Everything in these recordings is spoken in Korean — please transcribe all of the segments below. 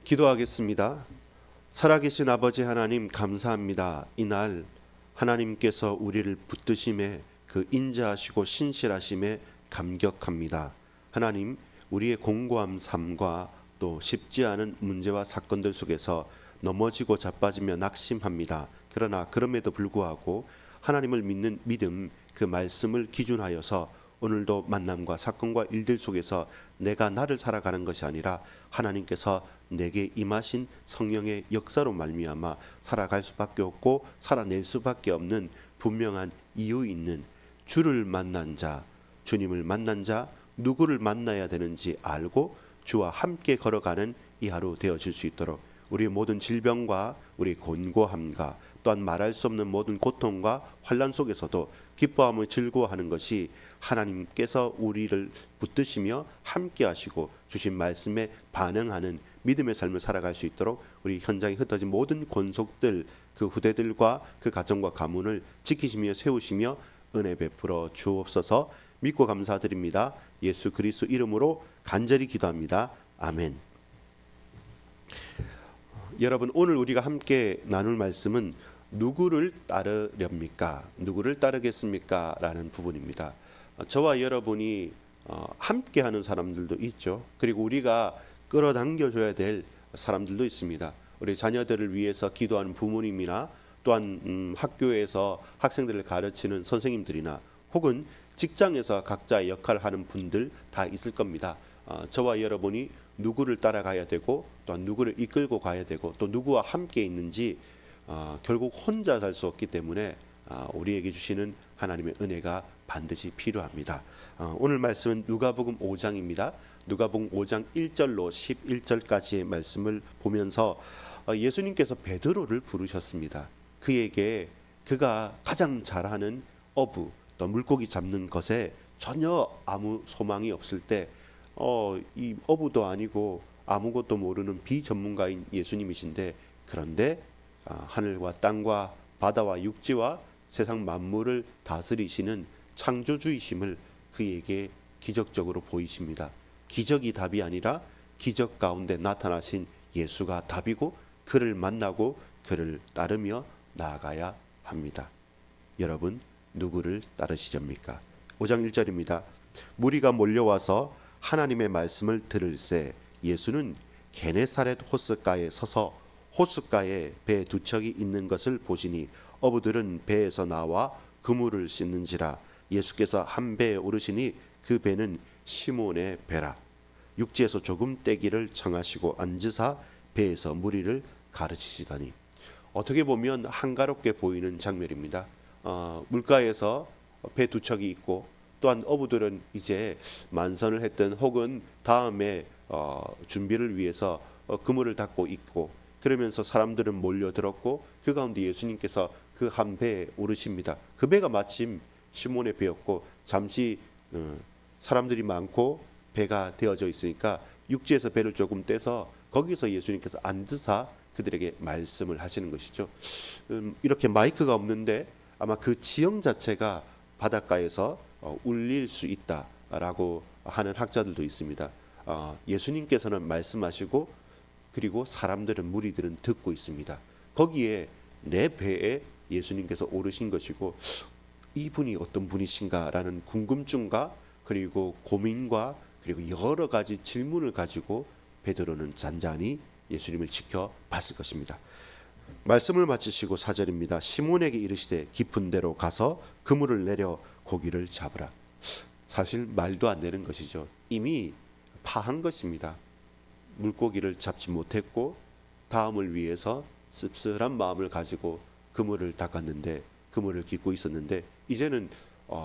기도하겠습니다. 살아계신 아버지 하나님 감사합니다. 이날 하나님께서 우리를 붙드심에 그 인자하시고 신실하심에 감격합니다. 하나님, 우리의 공고한 삶과 또 쉽지 않은 문제와 사건들 속에서 넘어지고 자빠지며 낙심합니다. 그러나 그럼에도 불구하고 하나님을 믿는 믿음, 그 말씀을 기준하여서 오늘도 만남과 사건과 일들 속에서 내가 나를 살아가는 것이 아니라 하나님께서 내게 임하신 성령의 역사로 말미암아 살아갈 수밖에 없고 살아낼 수밖에 없는 분명한 이유 있는 주를 만난 자, 주님을 만난 자, 누구를 만나야 되는지 알고 주와 함께 걸어가는 이 하루 되어질 수 있도록 우리의 모든 질병과 우리의 곤고함과 또한 말할 수 없는 모든 고통과 환난 속에서도 기뻐하며 즐거워하는 것이 하나님께서 우리를 붙드시며 함께 하시고 주신 말씀에 반응하는 믿음의 삶을 살아갈 수 있도록 우리 현장에 흩어진 모든 권속들, 그 후대들과 그 가정과 가문을 지키시며 세우시며 은혜 베풀어 주옵소서. 믿고 감사드립니다. 예수 그리스도 이름으로 간절히 기도합니다. 아멘. 여러분, 오늘 우리가 함께 나눌 말씀은 누구를 따르렵니까? 누구를 따르겠습니까? 라는 부분입니다. 저와 여러분이 함께하는 사람들도 있죠. 그리고 우리가 끌어당겨줘야 될 사람들도 있습니다. 우리 자녀들을 위해서 기도하는 부모님이나 또한 학교에서 학생들을 가르치는 선생님들이나 혹은 직장에서 각자의 역할을 하는 분들 다 있을 겁니다. 저와 여러분이 누구를 따라가야 되고 또한 누구를 이끌고 가야 되고 또 누구와 함께 있는지 결국 혼자 살 수 없기 때문에 우리에게 주시는 하나님의 은혜가 반드시 필요합니다. 오늘 말씀은 누가복음 5장입니다. 누가복음 5장 1절로 11절까지의 말씀을 보면서 예수님께서 베드로를 부르셨습니다. 그에게 그가 가장 잘하는 어부 또 물고기 잡는 것에 전혀 아무 소망이 없을 때 이 어부도 아니고 아무것도 모르는 비전문가인 예수님이신데 그런데 하늘과 땅과 바다와 육지와 세상 만물을 다스리시는 창조주이심을 그에게 기적적으로 보이십니다. 기적이 답이 아니라 기적 가운데 나타나신 예수가 답이고 그를 만나고 그를 따르며 나아가야 합니다. 여러분, 누구를 따르시렵니까? 5장 1절입니다. 무리가 몰려와서 하나님의 말씀을 들을새 예수는 게네사렛 호숫가에 서서 호숫가에 배 두 척이 있는 것을 보시니 어부들은 배에서 나와 그물을 씻는지라. 예수께서 한 배에 오르시니 그 배는 시몬의 배라. 육지에서 조금 떼기를 청하시고 앉으사 배에서 무리를 가르치시더니. 어떻게 보면 한가롭게 보이는 장면입니다. 물가에서 배 두 척이 있고 또한 어부들은 이제 만선을 했던 혹은 다음에 준비를 위해서 그물을 닫고 있고 그러면서 사람들은 몰려들었고 그 가운데 예수님께서 그 한 배에 오르십니다. 그 배가 마침 시몬의 배였고 잠시 사람들이 많고 배가 되어져 있으니까 육지에서 배를 조금 떼서 거기서 예수님께서 앉으사 그들에게 말씀을 하시는 것이죠. 이렇게 마이크가 없는데 아마 그 지형 자체가 바닷가에서 울릴 수 있다라고 하는 학자들도 있습니다. 예수님께서는 말씀하시고 그리고 사람들은 무리들은 듣고 있습니다. 거기에 내 배에 예수님께서 오르신 것이고 이분이 어떤 분이신가라는 궁금증과 그리고 고민과 그리고 여러 가지 질문을 가지고 베드로는 잔잔히 예수님을 지켜봤을 것입니다. 말씀을 마치시고 4절입니다. 시몬에게 이르시되 깊은 데로 가서 그물을 내려 고기를 잡으라. 사실 말도 안 되는 것이죠. 이미 파한 것입니다. 물고기를 잡지 못했고 다음을 위해서 씁쓸한 마음을 가지고 그물을 닦았는데 그물을 깃고 있었는데 이제는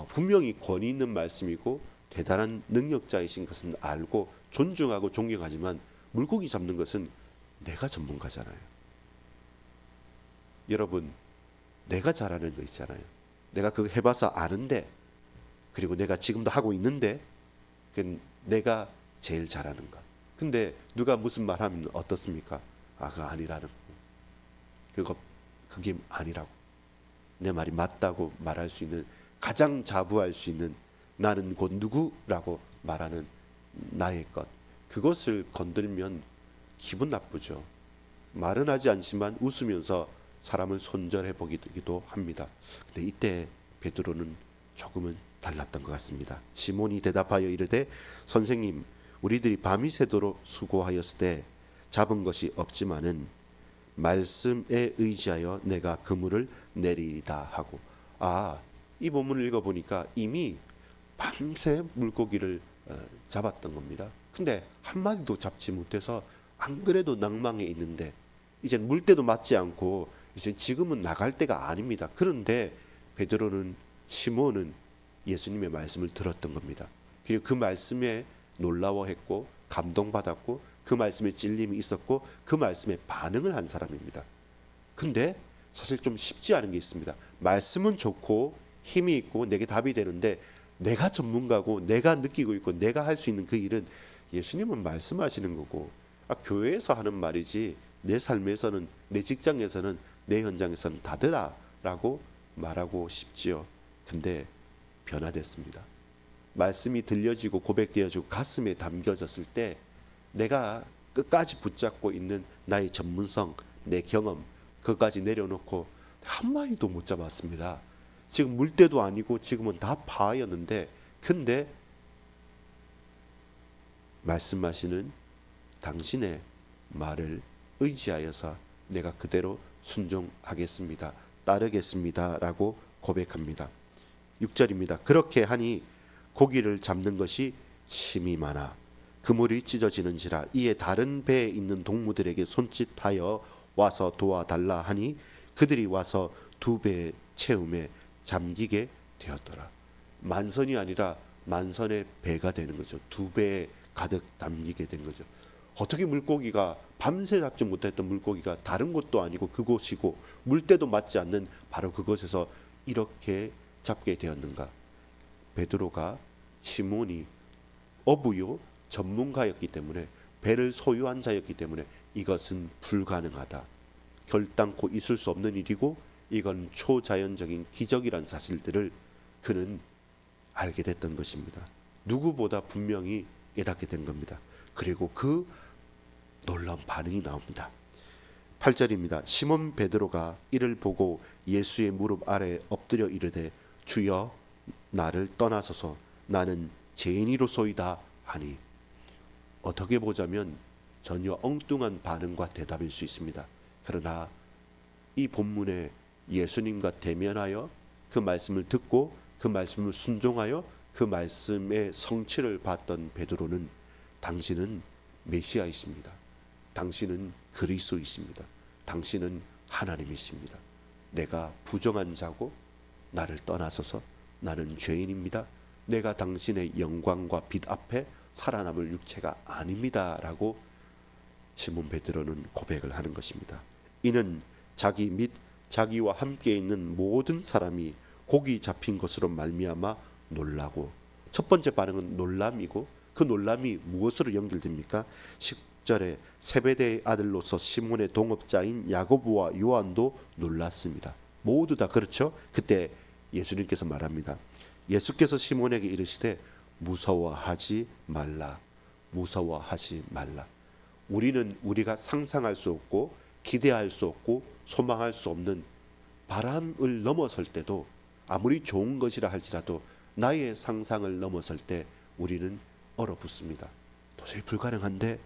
분명히 권위 있는 말씀이고 대단한 능력자이신 것은 알고 존중하고 존경하지만 물고기 잡는 것은 내가 전문가잖아요. 여러분, 내가 잘하는 거 있잖아요. 내가 그거 해봐서 아는데 그리고 내가 지금도 하고 있는데 내가 제일 잘하는 것. 근데 누가 무슨 말하면 어떻습니까? 그거 아니라는 거. 그게 아니라고. 내 말이 맞다고 말할 수 있는 가장 자부할 수 있는 나는 곧 누구라고 말하는 나의 것. 그것을 건들면 기분 나쁘죠. 말은 하지 않지만 웃으면서 사람을 손절해 보기도 합니다. 근데 이때 베드로는 조금은 달랐던 것 같습니다. 시몬이 대답하여 이르되 선생님 우리들이 밤이 새도록 수고하였으되 잡은 것이 없지만은 말씀에 의지하여 내가 그물을 내리리다 하고, 이 본문을 읽어보니까 이미 밤새 물고기를 잡았던 겁니다. 근데 한 마리도 잡지 못해서 안 그래도 낭망해 있는데 이제 물때도 맞지 않고 이제 지금은 나갈 때가 아닙니다. 그런데 베드로는, 시몬은 예수님의 말씀을 들었던 겁니다. 그리고 그 말씀에 놀라워했고 감동받았고 그 말씀에 찔림이 있었고 그 말씀에 반응을 한 사람입니다. 근데 사실 좀 쉽지 않은 게 있습니다. 말씀은 좋고 힘이 있고 내게 답이 되는데 내가 전문가고 내가 느끼고 있고 내가 할 수 있는 그 일은 예수님은 말씀하시는 거고 교회에서 하는 말이지 내 삶에서는, 내 직장에서는, 내 현장에서는 다더라 라고 말하고 싶지요. 근데 변화됐습니다. 말씀이 들려지고 고백되어지고 가슴에 담겨졌을 때 내가 끝까지 붙잡고 있는 나의 전문성, 내 경험 그것까지 내려놓고 한 마리도 못 잡았습니다. 지금 물때도 아니고 지금은 다 파였는데, 근데 말씀하시는 당신의 말을 의지하여서 내가 그대로 순종하겠습니다. 따르겠습니다. 라고 고백합니다. 6절입니다. 그렇게 하니 고기를 잡는 것이 심이 많아 그물이 찢어지는지라 이에 다른 배에 있는 동무들에게 손짓하여 와서 도와달라 하니 그들이 와서 2배의 채움에 잠기게 되었더라. 만선이 아니라 만선의 배가 되는 거죠. 2배에 가득 담기게 된 거죠. 어떻게 물고기가 밤새 잡지 못했던 물고기가 다른 곳도 아니고 그곳이고 물때도 맞지 않는 바로 그곳에서 이렇게 잡게 되었는가? 베드로가, 시몬이 어부요 전문가였기 때문에, 배를 소유한 자였기 때문에 이것은 불가능하다, 결단코 있을 수 없는 일이고 이건 초자연적인 기적이란 사실들을 그는 알게 됐던 것입니다. 누구보다 분명히 깨닫게 된 겁니다. 그리고 그 놀라운 반응이 나옵니다. 8절입니다. 시몬 베드로가 이를 보고 예수의 무릎 아래 엎드려 이르되 주여 나를 떠나소서 나는 죄인이로소이다 하니, 어떻게 보자면 전혀 엉뚱한 반응과 대답일 수 있습니다. 그러나 이 본문에 예수님과 대면하여 그 말씀을 듣고 그 말씀을 순종하여 그 말씀의 성취를 봤던 베드로는 당신은 메시아이십니다. 당신은 그리스도이십니다. 당신은 하나님이십니다. 내가 부정한 자고 나를 떠나소서 나는 죄인입니다. 내가 당신의 영광과 빛 앞에 살아남을 육체가 아닙니다. 라고 시몬 베드로는 고백을 하는 것입니다. 이는 자기 및 자기와 함께 있는 모든 사람이 고기 잡힌 것으로 말미암아 놀라고, 첫 번째 반응은 놀람이고 그 놀람이 무엇으로 연결됩니까? 10절에 세베대의 아들로서 시몬의 동업자인 야고보와 요한도 놀랐습니다. 모두 다 그렇죠. 그때 예수님께서 말합니다. 예수께서 시몬에게 이르시되 무서워하지 말라, 무서워하지 말라. 우리는 우리가 상상할 수 없고 기대할 수 없고 소망할 수 없는 바람을 넘어설 때도, 아무리 좋은 것이라 할지라도 나의 상상을 넘어설 때 우리는 얼어붙습니다. 도저히 불가능한데,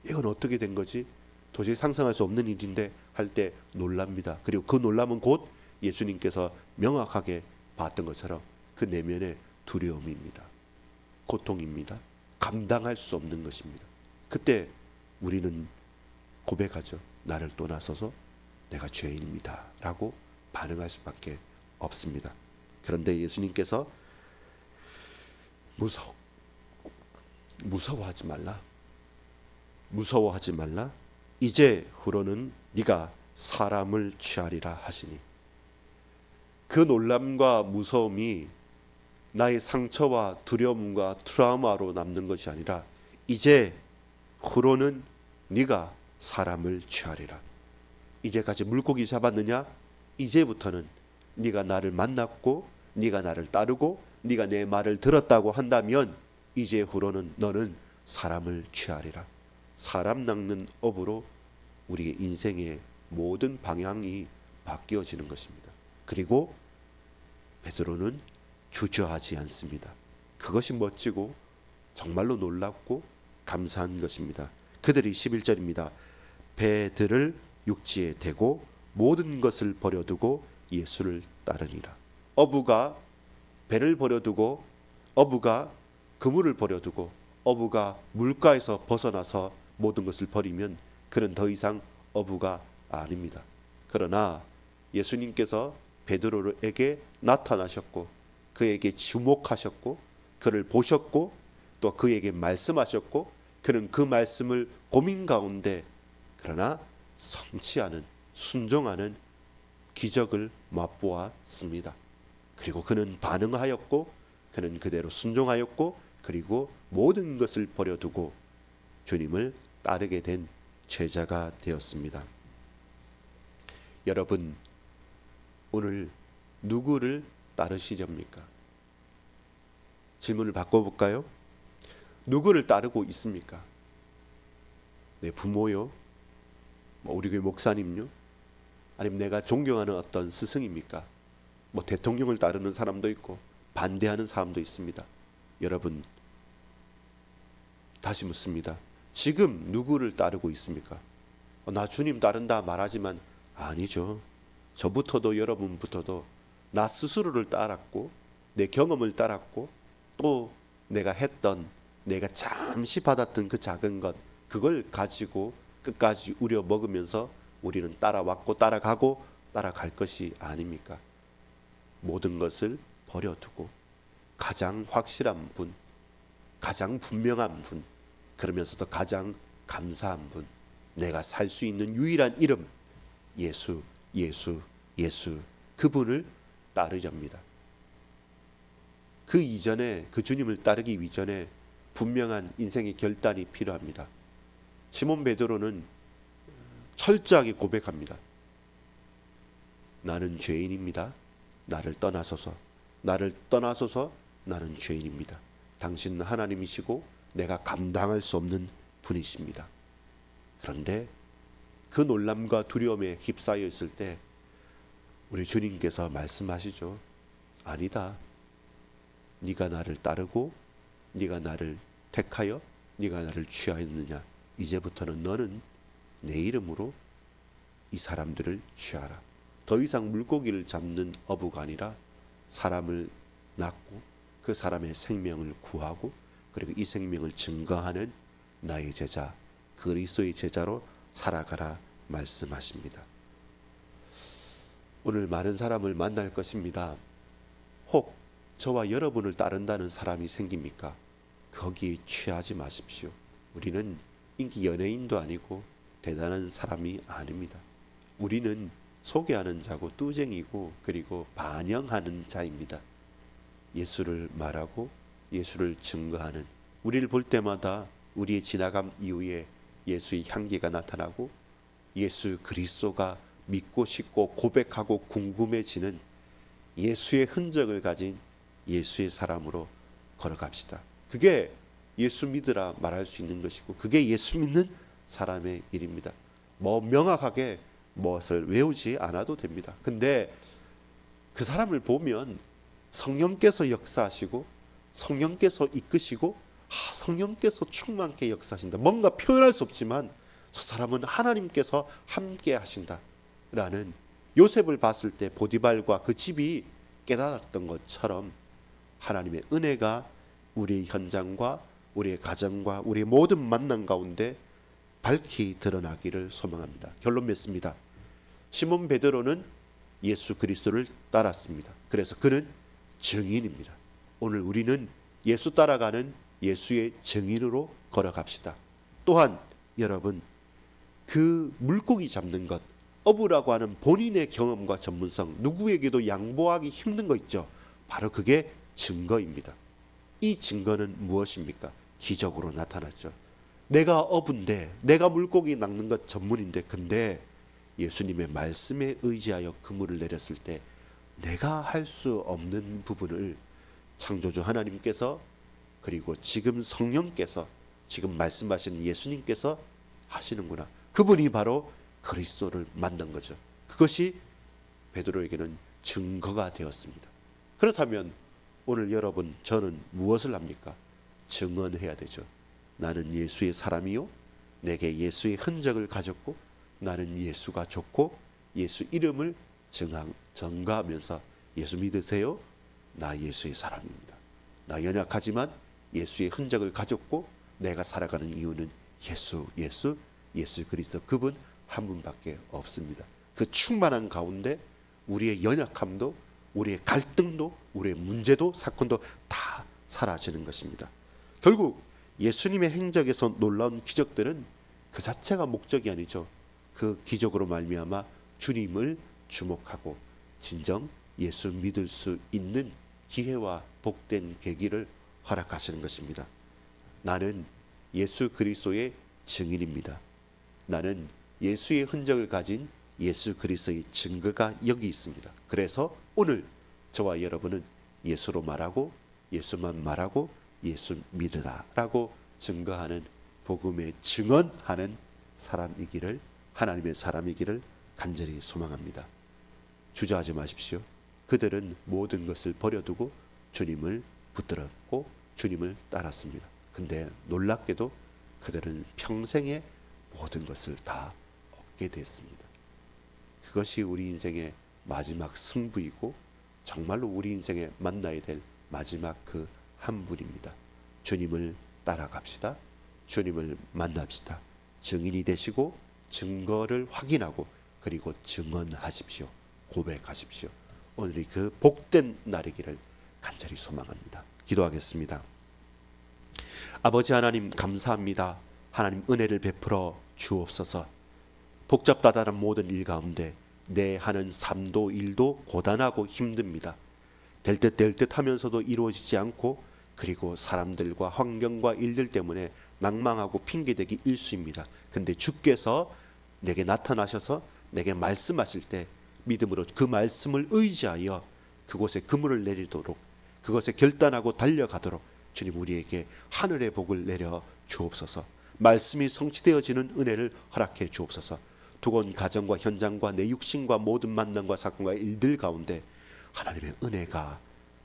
이건 어떻게 된 거지? 도저히 상상할 수 없는 일인데 할 때 놀랍니다. 그리고 그 놀람은 곧 예수님께서 명확하게 봤던 것처럼 그 내면의 두려움입니다. 고통입니다. 감당할 수 없는 것입니다. 그때 우리는 고백하죠. 나를 떠나서서 내가 죄인입니다. 라고 반응할 수밖에 없습니다. 그런데 예수님께서 무서워하지 말라. 무서워하지 말라. 이제 후로는 네가 사람을 취하리라 하시니, 그 놀람과 무서움이 나의 상처와 두려움과 트라우마로 남는 것이 아니라 이제 후로는 네가 사람을 취하리라. 이제까지 물고기 잡았느냐? 이제부터는 네가 나를 만났고 네가 나를 따르고 네가 내 말을 들었다고 한다면 이제 후로는 너는 사람을 취하리라. 사람 낚는 업으로 우리의 인생의 모든 방향이 바뀌어지는 것입니다. 그리고 베드로는 주저하지 않습니다. 그것이 멋지고 정말로 놀랍고 감사한 것입니다. 그들이 11절입니다. 배들을 육지에 대고 모든 것을 버려두고 예수를 따르니라. 어부가 배를 버려두고, 어부가 그물을 버려두고, 어부가 물가에서 벗어나서 모든 것을 버리면 그는 더 이상 어부가 아닙니다. 그러나 예수님께서 베드로에게 나타나셨고 그에게 주목하셨고 그를 보셨고 또 그에게 말씀하셨고 그는 그 말씀을 고민 가운데 그러나 성취하는, 순종하는 기적을 맛보았습니다. 그리고 그는 반응하였고 그는 그대로 순종하였고 그리고 모든 것을 버려두고 주님을 따르게 된 제자가 되었습니다. 여러분, 오늘 누구를 따르시렵니까? 질문을 바꿔볼까요? 누구를 따르고 있습니까? 내 부모요? 우리 교회 목사님요? 아니면 내가 존경하는 어떤 스승입니까? 대통령을 따르는 사람도 있고 반대하는 사람도 있습니다. 여러분, 다시 묻습니다. 지금 누구를 따르고 있습니까? 나 주님 따른다 말하지만 아니죠. 저부터도 여러분부터도 나 스스로를 따랐고 내 경험을 따랐고 또 내가 했던, 내가 잠시 받았던 그 작은 것, 그걸 가지고 끝까지 우려 먹으면서 우리는 따라왔고 따라가고 따라갈 것이 아닙니까? 모든 것을 버려두고 가장 확실한 분, 가장 분명한 분, 그러면서도 가장 감사한 분, 내가 살 수 있는 유일한 이름, 예수, 예수, 예수, 그분을 따르렵니다. 그 이전에, 그 주님을 따르기 이전에 분명한 인생의 결단이 필요합니다. 시몬 베드로는 철저하게 고백합니다. 나는 죄인입니다. 나를 떠나소서. 나를 떠나소서. 나는 죄인입니다. 당신은 하나님이시고 내가 감당할 수 없는 분이십니다. 그런데 그 놀람과 두려움에 휩싸여 있을 때 우리 주님께서 말씀하시죠. 아니다. 네가 나를 따르고 네가 나를 택하여 네가 나를 취하였느냐. 이제부터는 너는 내 이름으로 이 사람들을 취하라. 더 이상 물고기를 잡는 어부가 아니라 사람을 낳고 그 사람의 생명을 구하고 그리고 이 생명을 증거하는 나의 제자, 그리스도의 제자로 살아가라 말씀하십니다. 오늘 많은 사람을 만날 것입니다. 혹 저와 여러분을 따른다는 사람이 생깁니까? 거기에 취하지 마십시오. 우리는 인기 연예인도 아니고 대단한 사람이 아닙니다. 우리는 소개하는 자고 뚜쟁이고 그리고 반영하는 자입니다. 예수를 말하고 예수를 증거하는, 우리를 볼 때마다 우리의 지나감 이후에 예수의 향기가 나타나고 예수 그리스도가 믿고 싶고 고백하고 궁금해지는 예수의 흔적을 가진 예수의 사람으로 걸어갑시다. 그게 예수 믿으라 말할 수 있는 것이고 그게 예수 믿는 사람의 일입니다. 명확하게 무엇을 외우지 않아도 됩니다. 근데 그 사람을 보면 성령께서 역사하시고 성령께서 이끄시고 성령께서 충만케 역사하신다. 뭔가 표현할 수 없지만 저 사람은 하나님께서 함께 하신다라는, 요셉을 봤을 때 보디발과 그 집이 깨달았던 것처럼 하나님의 은혜가 우리의 현장과 우리의 가정과 우리의 모든 만남 가운데 밝히 드러나기를 소망합니다. 결론 맺습니다. 시몬 베드로는 예수 그리스도를 따랐습니다. 그래서 그는 증인입니다. 오늘 우리는 예수 따라가는 예수의 증인으로 걸어갑시다. 또한 여러분, 그 물고기 잡는 것, 어부라고 하는 본인의 경험과 전문성, 누구에게도 양보하기 힘든 거 있죠. 바로 그게 증거입니다. 이 증거는 무엇입니까? 기적으로 나타났죠. 내가 어부인데, 내가 물고기 낚는 것 전문인데, 근데 예수님의 말씀에 의지하여 그물을 내렸을 때 내가 할 수 없는 부분을 창조주 하나님께서 그리고 지금 성령께서 지금 말씀하신 예수님께서 하시는구나. 그분이 바로 그리스도를 만난 거죠. 그것이 베드로에게는 증거가 되었습니다. 그렇다면 오늘 여러분, 저는 무엇을 합니까? 증언해야 되죠. 나는 예수의 사람이요, 내게 예수의 흔적을 가졌고, 나는 예수가 좋고 예수 이름을 전가하면서 예수 믿으세요? 나 예수의 사람입니다. 나 연약하지만 예수의 흔적을 가졌고 내가 살아가는 이유는 예수 그리스도, 그분 한 분밖에 없습니다. 그 충만한 가운데 우리의 연약함도, 우리의 갈등도, 우리의 문제도, 사건도 다 사라지는 것입니다. 결국 예수님의 행적에서 놀라운 기적들은 그 자체가 목적이 아니죠. 그 기적으로 말미암아 주님을 주목하고 진정 예수 믿을 수 있는 기회와 복된 계기를 허락하시는 것입니다. 나는 예수 그리스도의 증인입니다. 나는 예수의 흔적을 가진 예수 그리스도의 증거가 여기 있습니다. 그래서 오늘 저와 여러분은 예수로 말하고 예수만 말하고 예수 믿으라 라고 증거하는, 복음의 증언하는 사람이기를, 하나님의 사람이기를 간절히 소망합니다. 주저하지 마십시오. 그들은 모든 것을 버려두고 주님을 붙들었고 주님을 따랐습니다. 근데 놀랍게도 그들은 평생에 모든 것을 다 얻게 됐습니다. 그것이 우리 인생의 마지막 승부이고 정말로 우리 인생에 만나야 될 마지막 그 한 분입니다. 주님을 따라갑시다. 주님을 만납시다. 증인이 되시고 증거를 확인하고 그리고 증언하십시오. 고백하십시오. 오늘이 그 복된 날이기를 간절히 소망합니다. 기도하겠습니다. 아버지 하나님, 감사합니다. 하나님, 은혜를 베풀어 주옵소서. 복잡다단한 모든 일 가운데 내 하는 삶도 일도 고단하고 힘듭니다. 될 듯 하면서도 이루어지지 않고, 그리고 사람들과 환경과 일들 때문에 낭망하고 핑계대기 일수입니다. 근데 주께서 내게 나타나셔서 내게 말씀하실 때 믿음으로 그 말씀을 의지하여 그곳에 그물을 내리도록, 그것에 결단하고 달려가도록 주님 우리에게 하늘의 복을 내려 주옵소서. 말씀이 성취되어지는 은혜를 허락해 주옵소서. 두건 가정과 현장과 내 육신과 모든 만남과 사건과 일들 가운데 하나님의 은혜가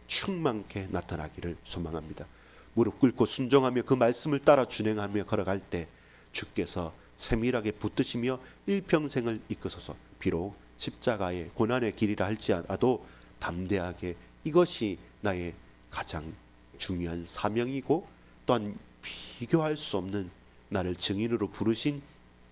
충만케 나타나기를 소망합니다. 무릎 꿇고 순종하며 그 말씀을 따라 준행하며 걸어갈 때 주께서 세밀하게 붙드시며 일평생을 이끄소서. 비록 십자가의 고난의 길이라 할지라도 담대하게 이것이 나의 가장 중요한 사명이고 또한 비교할 수 없는 나를 증인으로 부르신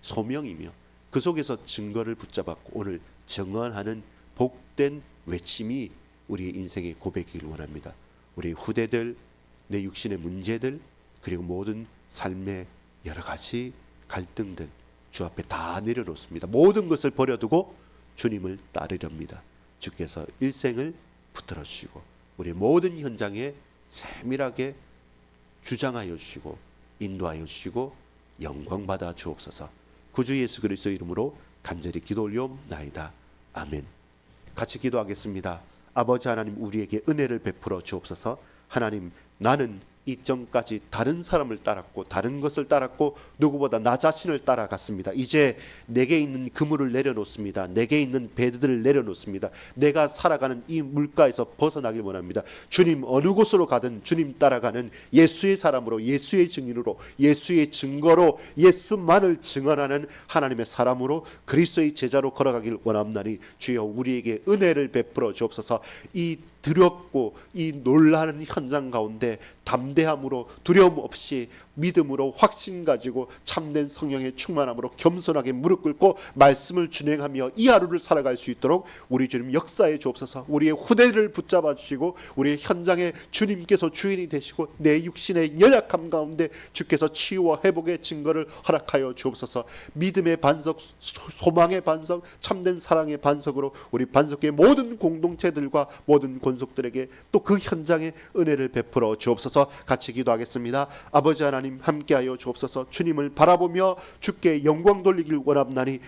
소명이며 그 속에서 증거를 붙잡았고 오늘 증언하는 복된 외침이 우리의 인생의 고백이길 원합니다. 우리 후대들, 내 육신의 문제들, 그리고 모든 삶의 여러 가지 갈등들 주 앞에 다 내려놓습니다. 모든 것을 버려두고 주님을 따르렵니다. 주께서 일생을 붙들어 주시고 우리 모든 현장에 세밀하게 주장하여 주시고 인도하여 주시고 영광 받아 주옵소서. 구주 예수 그리스도 이름으로 간절히 기도 올리옵나이다. 아멘. 같이 기도하겠습니다. 아버지 하나님, 우리에게 은혜를 베풀어 주옵소서. 하나님, 나는 이전까지 다른 사람을 따랐고 다른 것을 따랐고 누구보다 나 자신을 따라갔습니다. 이제 내게 있는 그물을 내려놓습니다. 내게 있는 배들을 내려놓습니다. 내가 살아가는 이 물가에서 벗어나길 원합니다. 주님, 어느 곳으로 가든 주님 따라가는 예수의 사람으로, 예수의 증인으로, 예수의 증거로, 예수만을 증언하는 하나님의 사람으로, 그리스도의 제자로 걸어가길 원합나니 주여 우리에게 은혜를 베풀어 주옵소서. 이 두렵고 이 놀라는 현장 가운데 담대함으로, 두려움 없이 믿음으로, 확신 가지고 참된 성령의 충만함으로 겸손하게 무릎 꿇고 말씀을 준행하며 이 하루를 살아갈 수 있도록 우리 주님 역사해 주옵소서. 우리의 후대를 붙잡아 주시고 우리의 현장에 주님께서 주인이 되시고 내 육신의 연약함 가운데 주께서 치유와 회복의 증거를 허락하여 주옵소서. 믿음의 반석, 소망의 반석, 참된 사랑의 반석으로 우리 반석의 모든 공동체들과 모든 권속들에게 또 그 현장에 은혜를 베풀어 주옵소서. 같이 기도하겠습니다. 아버지 하나님, 함께하여 주옵소서. 주님을 바라보며 주께 영광 돌리길 원합나니